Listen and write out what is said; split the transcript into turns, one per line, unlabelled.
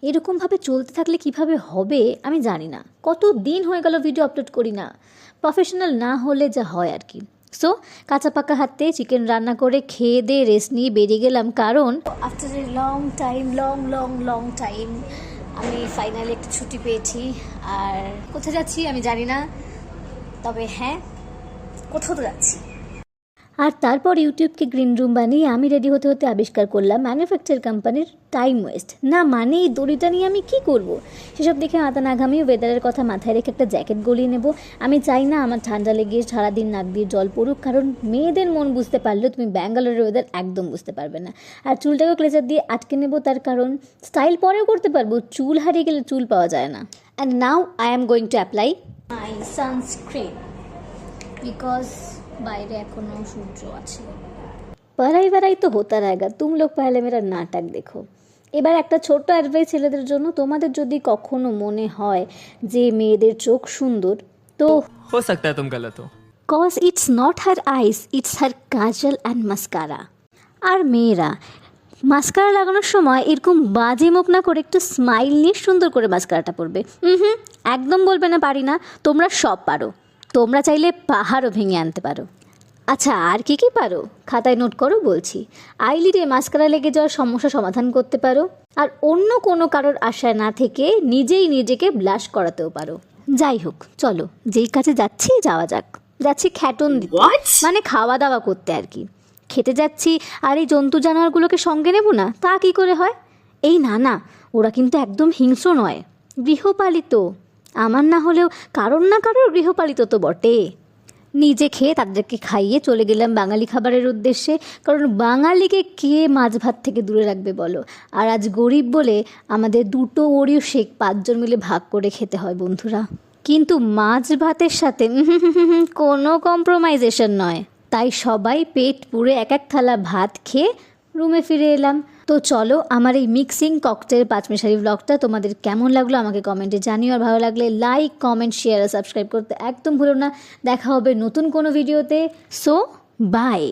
এরকমভাবে চলতে থাকলে কিভাবে হবে আমি জানি না। কত দিন হয়ে গেল ভিডিও আপলোড করি না, প্রফেশনাল না হলে যা হয় আর কি। সো কাঁচা পাকা হাতে চিকেন রান্না করে খেয়ে দিয়ে রেস্ট নিয়ে বেরিয়ে গেলাম, কারণ আফটার এ লং টাইম আমি ফাইনালি একটা ছুটি পেয়েছি। আর কোথায় যাচ্ছি আমি জানি না, তবে হ্যাঁ কোথাও তো যাচ্ছি। আর তারপর ইউটিউবকে গ্রিন রুম বানিয়ে আমি রেডি হতে হতে আবিষ্কার করলাম ম্যানুফ্যাকচার কোম্পানির টাইম ওয়েস্ট না, মানে এই দড়িটা নিয়ে আমি কি করব। সেসব দেখে মাথা না ঘামিয়ে ওয়েদারের কথা মাথায় রেখে একটা জ্যাকেট গলিয়ে নেব। আমি চাই না আমার ঠান্ডা লেগে সারাদিন নাক দিয়ে জল পড়ুক, কারণ মেয়েদের মন বুঝতে পারলেও তুমি ব্যাঙ্গালোরের ওয়েদার একদম বুঝতে পারবে না। আর চুলটাকে ক্লেচার দিয়ে আটকে নেব, তার কারণ স্টাইল পরেও করতে পারবো, চুল হারিয়ে গেলে চুল পাওয়া যায় না। And now I am going to apply my sunscreen, because বাইরে এখনো সূর্য আছে। পড়াই তো হতা रहेगा, तुम लोग पहले मेरा নাটক দেখো। এবার একটা ছোট্ট অ্যাডভাইস ছেলেদের জন্য, তোমাদের যদি কখনো মনে হয় যে মেয়েদের চোখ সুন্দর, তো
हो सकता है तुम गलत हो।
Cause it's not her eyes, it's her kajal and mascara. আর মেয়েরা মাস্কারা লাগানোর সময় এরকম বাজে মুখ না করে একটু স্মাইল নিয়ে সুন্দর করে মাস্কারাটা পরবে। একদম বলবে না পারি না, তোমরা সব পারো, তোমরা চাইলে পাহাড়ও ভেঙে আনতে পারো। আচ্ছা আর কি কি পারো খাতায় নোট করো বলছি। আইলিডে মাস্কারা লেগে যাওয়ার সমস্যা সমাধান করতে পারো, আর অন্য কোনো কারোর আশায় না থেকে নিজেই নিজেকে ব্লাশ করাতেও পারো। যাই হোক চলো, যেই কাজে যাচ্ছি যাওয়া যাক। যাচ্ছি খ্যাটন দিতে, মানে খাওয়া দাওয়া করতে আর কি। খেতে যাচ্ছি আর এই জন্তু জানোয়ারগুলোকে সঙ্গে নেব না, তা কি করে হয়? এই না, ওরা কিন্তু একদম হিংস্র নয়, গৃহপালিত। আমার না হলেও কারোর না কারোর গৃহপালিত তো বটে। নিজে খেয়ে তাদেরকে খাইয়ে চলে গেলাম বাঙালি খাবারের উদ্দেশ্যে, কারণ বাঙালিকে কে মাছ ভাত থেকে দূরে রাখবে বলো। আর আজ গরিব বলে আমাদের দুটো ওরিও শেক 5 জন মিলে ভাগ করে খেতে হয় বন্ধুরা। কিন্তু মাছ ভাতের সাথে কোনো কম্প্রোমাইজেশন নয়। তাই সবাই পেট পুরে এক এক থালা ভাত খেয়ে রুমে ফিরে এলাম। তো চলো, আমার এই মিক্সিং ককটেল পাঁচমিশালি ব্লগটা তোমাদের কেমন লাগলো আমাকে কমেন্টে জানিও। আর ভালো লাগলে লাইক, কমেন্ট, শেয়ার আর সাবস্ক্রাইব করতে একদম ভুলো না। দেখা হবে নতুন কোনো ভিডিওতে। So by.